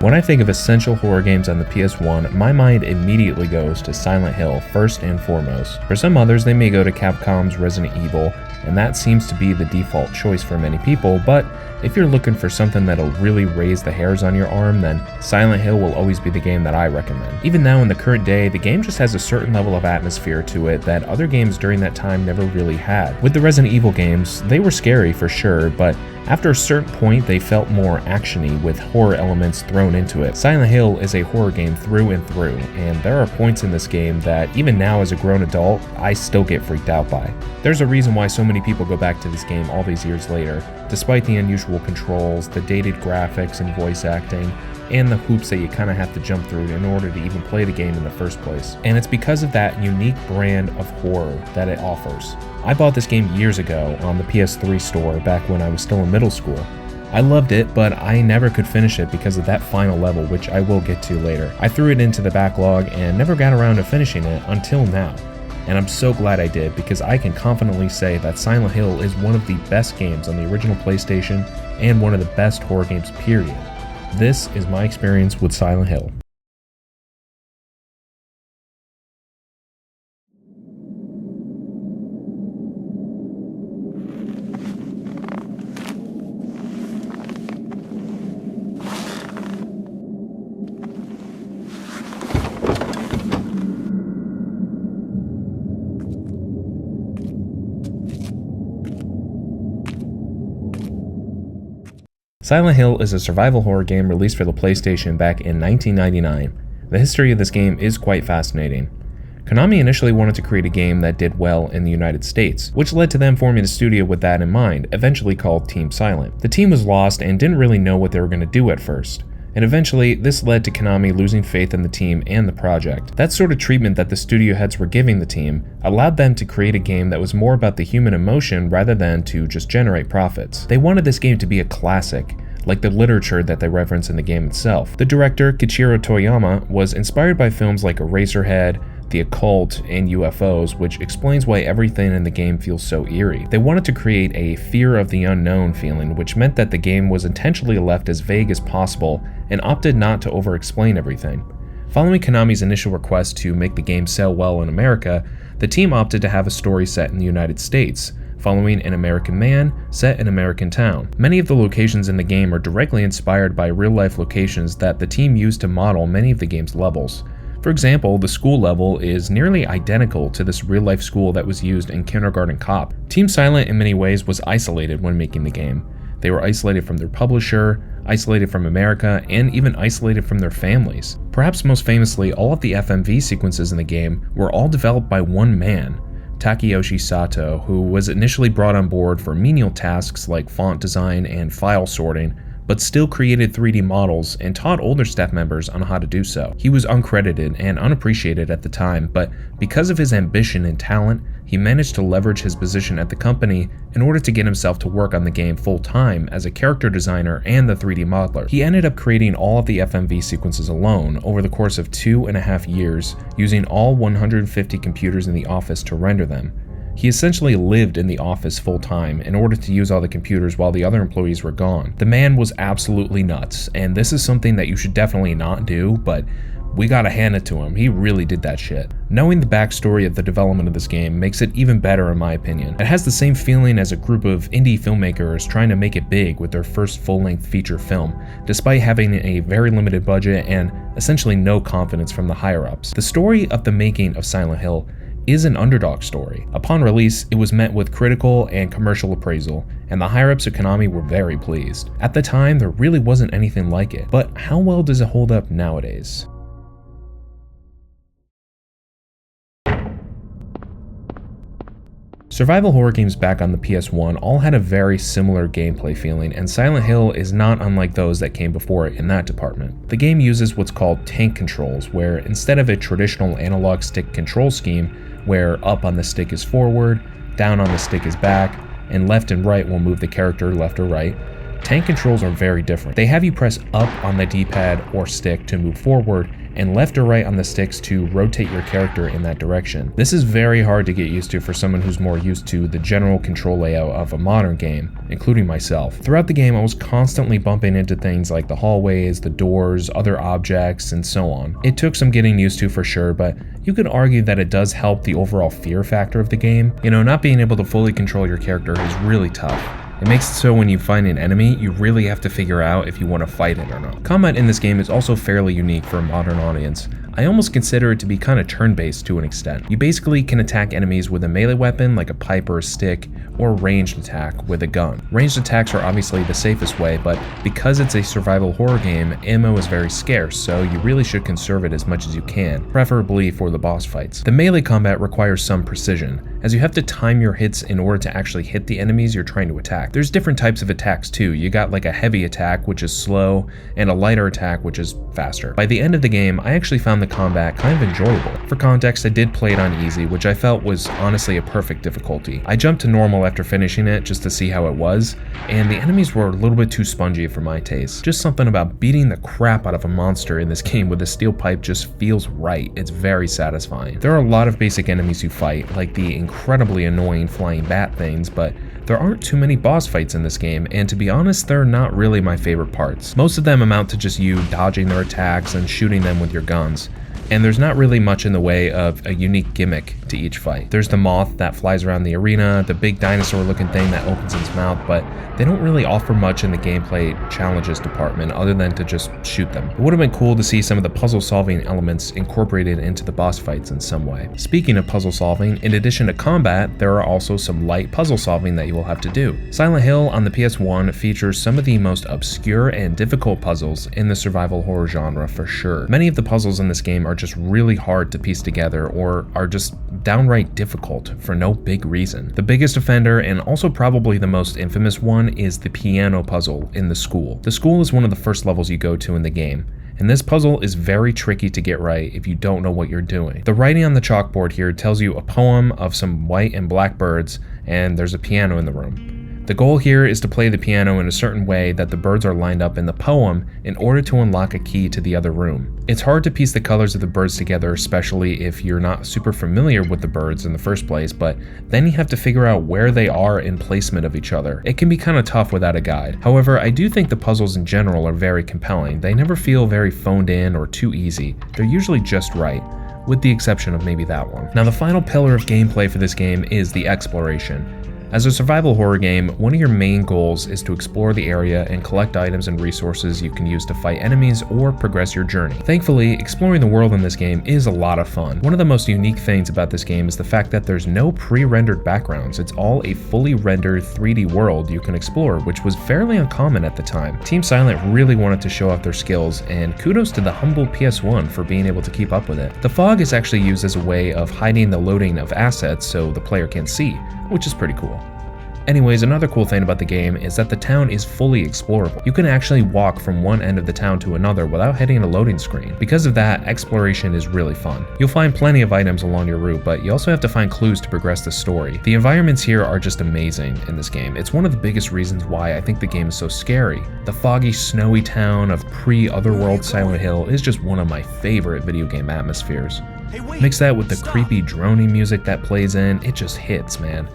When I think of essential horror games on the PS1, my mind immediately goes to Silent Hill first and foremost. For some others, they may go to Capcom's Resident Evil, and that seems to be the default choice for many people, but if you're looking for something that'll really raise the hairs on your arm, then Silent Hill will always be the game that I recommend. Even now in the current day, the game just has a certain level of atmosphere to it that other games during that time never really had. With the Resident Evil games, they were scary for sure, but after a certain point, they felt more actiony with horror elements thrown into it. Silent Hill is a horror game through and through, and there are points in this game that even now as a grown adult, I still get freaked out by. There's a reason why so many people go back to this game all these years later, despite the unusual controls, the dated graphics and voice acting, and the hoops that you kind of have to jump through in order to even play the game in the first place. And it's because of that unique brand of horror that it offers. I bought this game years ago on the PS3 store back when I was still in middle school. I loved it, but I never could finish it because of that final level, which I will get to later. I threw it into the backlog and never got around to finishing it until now. And I'm so glad I did, because I can confidently say that Silent Hill is one of the best games on the original PlayStation and one of the best horror games, period. This is my experience with Silent Hill. Silent Hill is a survival horror game released for the PlayStation back in 1999. The history of this game is quite fascinating. Konami initially wanted to create a game that did well in the United States, which led to them forming a studio with that in mind, eventually called Team Silent. The team was lost and didn't really know what they were going to do at first, and eventually this led to Konami losing faith in the team and the project. That sort of treatment that the studio heads were giving the team allowed them to create a game that was more about the human emotion rather than to just generate profits. They wanted this game to be a classic, like the literature that they reference in the game itself. The director, Kichiro Toyama, was inspired by films like Eraserhead, The Occult, and UFOs, which explains why everything in the game feels so eerie. They wanted to create a fear of the unknown feeling, which meant that the game was intentionally left as vague as possible and opted not to over-explain everything. Following Konami's initial request to make the game sell well in America, the team opted to have a story set in the United States, following an American man set in an American town. Many of the locations in the game are directly inspired by real-life locations that the team used to model many of the game's levels. For example, the school level is nearly identical to this real-life school that was used in Kindergarten Cop. Team Silent in many ways was isolated when making the game. They were isolated from their publisher, isolated from America, and even isolated from their families. Perhaps most famously, all of the FMV sequences in the game were all developed by one man, Takeyoshi Sato, who was initially brought on board for menial tasks like font design and file sorting, but still created 3D models and taught older staff members on how to do so. He was uncredited and unappreciated at the time, but because of his ambition and talent, he managed to leverage his position at the company in order to get himself to work on the game full-time as a character designer and the 3D modeler. He ended up creating all of the FMV sequences alone over the course of 2.5 years, using all 150 computers in the office to render them. He essentially lived in the office full-time in order to use all the computers while the other employees were gone. The man was absolutely nuts, and this is something that you should definitely not do, but we gotta hand it to him, he really did that shit. Knowing the backstory of the development of this game makes it even better in my opinion. It has the same feeling as a group of indie filmmakers trying to make it big with their first full-length feature film, despite having a very limited budget and essentially no confidence from the higher-ups. The story of the making of Silent Hill is an underdog story. Upon release, it was met with critical and commercial appraisal, and the higher-ups at Konami were very pleased. At the time, there really wasn't anything like it, but how well does it hold up nowadays? Survival horror games back on the PS1 all had a very similar gameplay feeling, and Silent Hill is not unlike those that came before it in that department. The game uses what's called tank controls, where instead of a traditional analog stick control scheme, where up on the stick is forward, down on the stick is back, and left and right will move the character left or right, tank controls are very different. They have you press up on the D-pad or stick to move forward, and left or right on the sticks to rotate your character in that direction. This is very hard to get used to for someone who's more used to the general control layout of a modern game, including myself. Throughout the game, I was constantly bumping into things like the hallways, the doors, other objects, and so on. It took some getting used to for sure, but you could argue that it does help the overall fear factor of the game. You know, not being able to fully control your character is really tough. It makes it so when you find an enemy, you really have to figure out if you want to fight it or not. Combat in this game is also fairly unique for a modern audience. I almost consider it to be kind of turn-based to an extent. You basically can attack enemies with a melee weapon like a pipe or a stick, or ranged attack with a gun. Ranged attacks are obviously the safest way, but because it's a survival horror game, ammo is very scarce, so you really should conserve it as much as you can, preferably for the boss fights. The melee combat requires some precision, as you have to time your hits in order to actually hit the enemies you're trying to attack. There's different types of attacks too. You got like a heavy attack, which is slow, and a lighter attack, which is faster. By the end of the game, I actually found the combat kind of enjoyable. For context, I did play it on easy, which I felt was honestly a perfect difficulty. I jumped to normal after finishing it just to see how it was, and the enemies were a little bit too spongy for my taste. Just something about beating the crap out of a monster in this game with a steel pipe just feels right. It's very satisfying. There are a lot of basic enemies you fight, like the incredibly annoying flying bat things, but there aren't too many boss fights in this game, and to be honest, they're not really my favorite parts. Most of them amount to just you dodging their attacks and shooting them with your guns. And there's not really much in the way of a unique gimmick to each fight. There's the moth that flies around the arena, the big dinosaur looking thing that opens its mouth, but they don't really offer much in the gameplay challenges department other than to just shoot them. It would have been cool to see some of the puzzle solving elements incorporated into the boss fights in some way. Speaking of puzzle solving, in addition to combat, there are also some light puzzle solving that you will have to do. Silent Hill on the PS1 features some of the most obscure and difficult puzzles in the survival horror genre for sure. Many of the puzzles in this game are just really hard to piece together or are just downright difficult for no big reason. The biggest offender, and also probably the most infamous one, is the piano puzzle in the school. The school is one of the first levels you go to in the game, and this puzzle is very tricky to get right if you don't know what you're doing. The writing on the chalkboard here tells you a poem of some white and black birds, and there's a piano in the room. The goal here is to play the piano in a certain way that the birds are lined up in the poem in order to unlock a key to the other room. It's hard to piece the colors of the birds together, especially if you're not super familiar with the birds in the first place, but then you have to figure out where they are in placement of each other. It can be kind of tough without a guide. However, I do think the puzzles in general are very compelling. They never feel very phoned in or too easy. They're usually just right, with the exception of maybe that one. Now, the final pillar of gameplay for this game is the exploration. As a survival horror game, one of your main goals is to explore the area and collect items and resources you can use to fight enemies or progress your journey. Thankfully, exploring the world in this game is a lot of fun. One of the most unique things about this game is the fact that there's no pre-rendered backgrounds. It's all a fully rendered 3D world you can explore, which was fairly uncommon at the time. Team Silent really wanted to show off their skills, and kudos to the humble PS1 for being able to keep up with it. The fog is actually used as a way of hiding the loading of assets so the player can't see, which is pretty cool. Anyways, another cool thing about the game is that the town is fully explorable. You can actually walk from one end of the town to another without hitting a loading screen. Because of that, exploration is really fun. You'll find plenty of items along your route, but you also have to find clues to progress the story. The environments here are just amazing in this game. It's one of the biggest reasons why I think the game is so scary. The foggy, snowy town of pre-Otherworld Silent Hill is just one of my favorite video game atmospheres. Mix that with the creepy droning music that plays in, it just hits, man.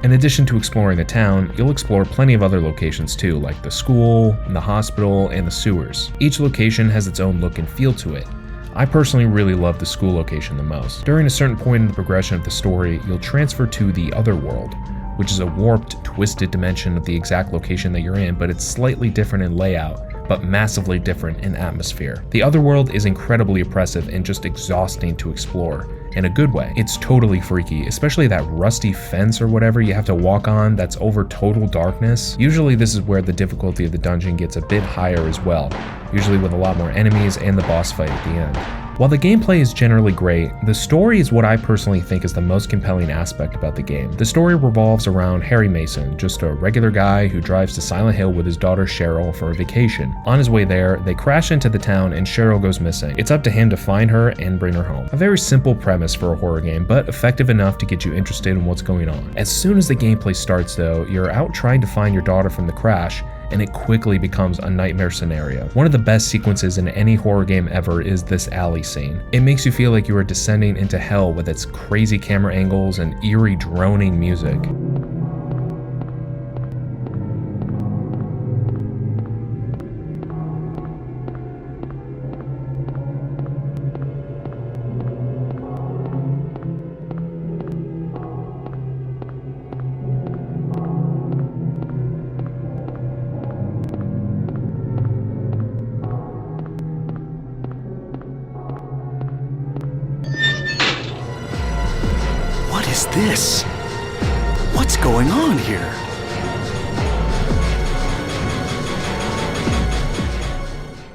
In addition to exploring the town, you'll explore plenty of other locations too, like the school, the hospital, and the sewers. Each location has its own look and feel to it. I personally really love the school location the most. During a certain point in the progression of the story, you'll transfer to the Otherworld, which is a warped, twisted dimension of the exact location that you're in, but it's slightly different in layout, but massively different in atmosphere. The Otherworld is incredibly oppressive and just exhausting to explore, in a good way. It's totally freaky, especially that rusty fence or whatever you have to walk on that's over total darkness. Usually this is where the difficulty of the dungeon gets a bit higher as well, usually with a lot more enemies and the boss fight at the end. While the gameplay is generally great, the story is what I personally think is the most compelling aspect about the game. The story revolves around Harry Mason, just a regular guy who drives to Silent Hill with his daughter Cheryl for a vacation. On his way there, they crash into the town and Cheryl goes missing. It's up to him to find her and bring her home. A very simple premise for a horror game, but effective enough to get you interested in what's going on. As soon as the gameplay starts though, you're out trying to find your daughter from the crash, and it quickly becomes a nightmare scenario. One of the best sequences in any horror game ever is this alley scene. It makes you feel like you are descending into hell with its crazy camera angles and eerie droning music. What is this? What's going on here?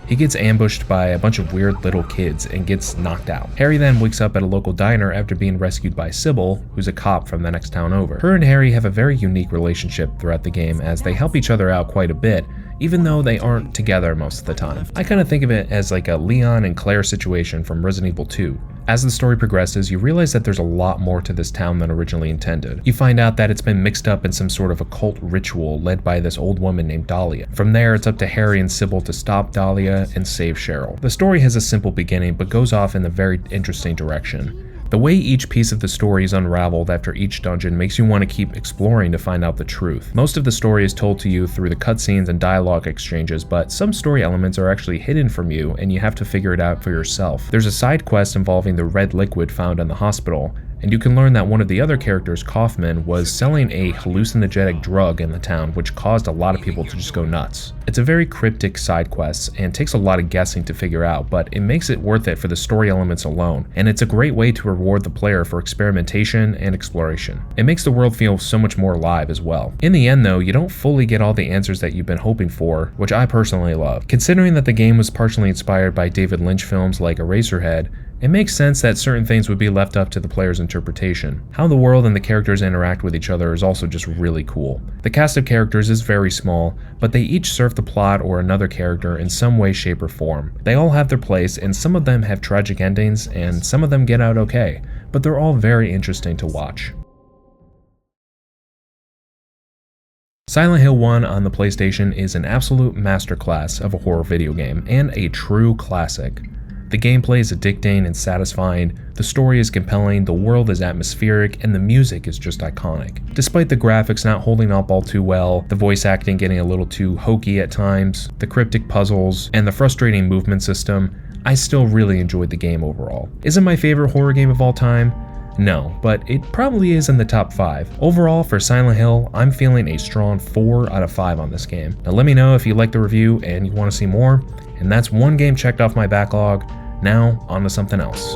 He gets ambushed by a bunch of weird little kids and gets knocked out. Harry then wakes up at a local diner after being rescued by Sybil, who's a cop from the next town over. Her and Harry have a very unique relationship throughout the game as they help each other out quite a bit, even though they aren't together most of the time. I kind of think of it as like a Leon and Claire situation from Resident Evil 2. As the story progresses, you realize that there's a lot more to this town than originally intended. You find out that it's been mixed up in some sort of occult ritual led by this old woman named Dahlia. From there, it's up to Harry and Sybil to stop Dahlia and save Cheryl. The story has a simple beginning, but goes off in a very interesting direction. The way each piece of the story is unraveled after each dungeon makes you want to keep exploring to find out the truth. Most of the story is told to you through the cutscenes and dialogue exchanges, but some story elements are actually hidden from you and you have to figure it out for yourself. There's a side quest involving the red liquid found in the hospital, and you can learn that one of the other characters, Kaufman, was selling a hallucinogenic drug in the town, which caused a lot of people to just go nuts. It's a very cryptic side quest and takes a lot of guessing to figure out, but it makes it worth it for the story elements alone, and it's a great way to reward the player for experimentation and exploration. It makes the world feel so much more alive as well. In the end though, you don't fully get all the answers that you've been hoping for, which I personally love. Considering that the game was partially inspired by David Lynch films like Eraserhead, it makes sense that certain things would be left up to the player's interpretation. How the world and the characters interact with each other is also just really cool. The cast of characters is very small, but they each serve the plot or another character in some way, shape, or form. They all have their place, and some of them have tragic endings, and some of them get out okay, but they're all very interesting to watch. Silent Hill 1 on the PlayStation is an absolute masterclass of a horror video game, and a true classic. The gameplay is addicting and satisfying, the story is compelling, the world is atmospheric, and the music is just iconic. Despite the graphics not holding up all too well, the voice acting getting a little too hokey at times, the cryptic puzzles, and the frustrating movement system, I still really enjoyed the game overall. Is it my favorite horror game of all time? No, but it probably is in the top 5. Overall, for Silent Hill, I'm feeling a strong 4 out of 5 on this game. Now let me know if you liked the review and you want to see more. And that's one game checked off my backlog. Now, on to something else.